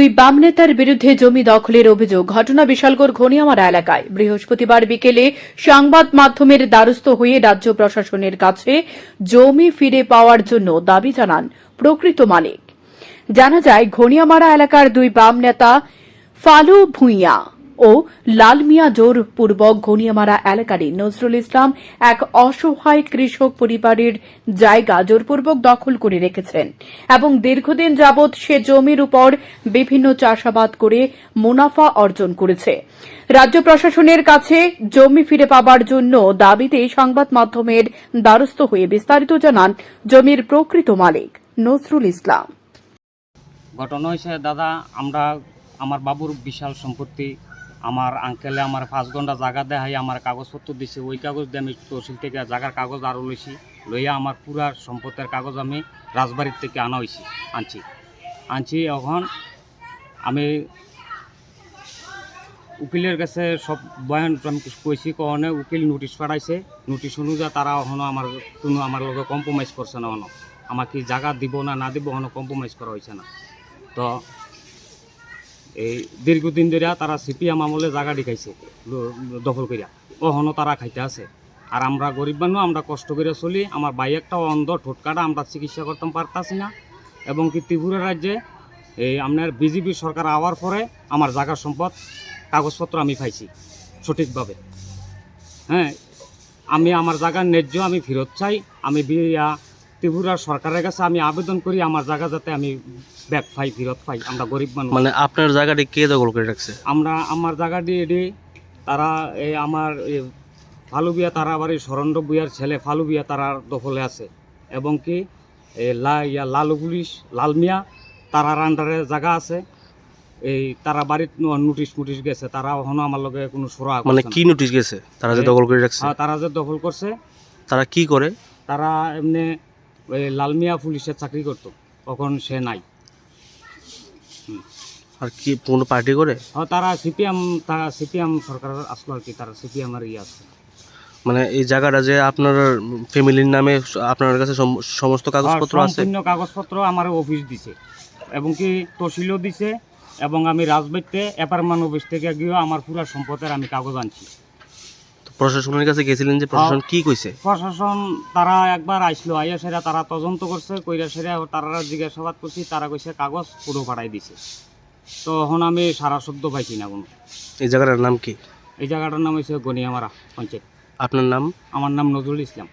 দুই বাম নেতার বিরুদ্ধে জমি দখলের অভিযোগ। ঘটনা বিশালগড় ঘনিয়ামারা এলাকায় বৃহস্পতিবার বিকেলে সংবাদ মাধ্যমের দ্বারস্থ হয়ে রাজ্য প্রশাসনের কাছে জমি ফিরে পাওয়ার জন্য দাবি জানান প্রকৃত মালিক। জানা যায়, ঘনিয়ামারা এলাকার দুই বাম নেতা ফালু ভূঁইয়া ও লাল মিয়া জোরপূর্বক ঘনিয়ামারা এলাকারই নজরুল ইসলাম এক অসহায় কৃষক পরিবারের জায়গা জোরপূর্বক দখল করে রেখেছেন এবং দীর্ঘদিন যাবৎ সে জমির উপর বিভিন্ন চাষাবাদ করে মুনাফা অর্জন করেছে। রাজ্য প্রশাসনের কাছে জমি ফিরে পাবার জন্য দাবিতে সংবাদ মাধ্যমের দ্বারস্থ হয়ে বিস্তারিত জানান জমির প্রকৃত মালিক নজরুল ইসলাম। ঘটনা হয়েছে দাদা, আমার বাবুর বিশাল সম্পত্তি, আমার আঙ্কেলে আমার 5 ঘন্টা জায়গা দেখাই আমার কাগজপত্র দিছে। ওই কাগজ দিয়ে আমি তহসিল থেকে জায়গার কাগজ আরও লইয়া আমার পুরা সম্পত্তির কাগজ আমি রাজবাড়ির থেকে আনছি। এখন আমি উকিলের কাছে সব বয়ান আমি কইছি, কখনো উকিল নোটিশ পাঠাইছে। নোটিশ অনুযায়ী তারা এখনও আমার লগে কম্প্রোমাইজ করছে না। আমাকে জায়গা দিব না দিব এখনও কম্প্রোমাইজ করা হয়েছে না। তো এই দীর্ঘদিন ধরে তারা সিপিএম আমলে জায়গা দেখাইছে দখল করিয়া, ওখানো তারা খাইতে আছে। আর আমরা গরিব মানুষ, আমরা কষ্ট করে চলি। আমার ভাই একটা অন্ধ ঠোঁটকাটা, আমরা চিকিৎসা করতাম পারতাছি না। এবং কি ত্রিপুরা রাজ্যে এই আপনার বিজেপি সরকার আওয়ার পরে আমার জায়গার সম্পদ কাগজপত্র আমি পাইছি সঠিকভাবে। হ্যাঁ, আমি আমার জায়গার ন্যায্য আমি ফেরত চাই। আমি ত্রিপুরা সরকারের কাছে আমি আবেদন করি আমার জায়গা যাতে আমি ব্যাক পাই, ফেরত পাই। আমরা গরিব মানুষ। মানে আপনার জায়গাটি কে দখল করে রাখছে? আমার জায়গাটি এটি তারা আমার ফালু বিয়া, তারা আবার এই শরণ্য বুয়ার ছেলে ফালু বিয়া তারা দখলে আছে। এবং কি লালু পুলিশ লাল মিয়া তারার আন্ডারে জায়গা আছে। এই তারা বাড়ির নোটিশ গেছে, তারা এখনো আমার লগে কোনো সুরা। মানে কি নোটিশ গেছে? তারা যে দখল করে রাখছে? তারা যে দখল করছে। তারা কি করে? তারা এমনি লাল মিয়া পুলিশের চাকরি করতো, তখন সে নাই। আর কি কোনো পার্টি করে? তারা সিপিএম সরকার আসলো আর কি, তারা সিপিএম আর আছে। মানে এই জায়গাটা যে আপনার ফ্যামিলির নামে আপনার কাছে সমস্ত কাগজপত্র আছে? সম্পূর্ণ কাগজপত্র আমার অফিস দিছে এবং কি তহসিলও দিছে। এবং আমি রাজবাড়িতে অ্যাপার্টমেন্ট অফিস থেকে গিয়ে আমার পুরো সম্পদের আমি কাগজ আনছি। প্রশাসনের কাছে গেছিলেন যে প্রশাসন কি কইছে? প্রশাসন তারা একবার আইসলো, আইয়া সেরা তারা তদন্ত করছে, কইরা সেরা তারা জিজ্ঞাসাবাদ করছি, তারা কইছে কাগজ পুরো পাঠাই দিছে। তো এখন আমি সারা শব্দ পাইছি না কোনো। এই জায়গাটার নাম কি? এই জায়গাটার নাম হচ্ছে গনিয়ামারা পঞ্চায়েত। আপনার নাম? আমার নাম নজরুল ইসলাম।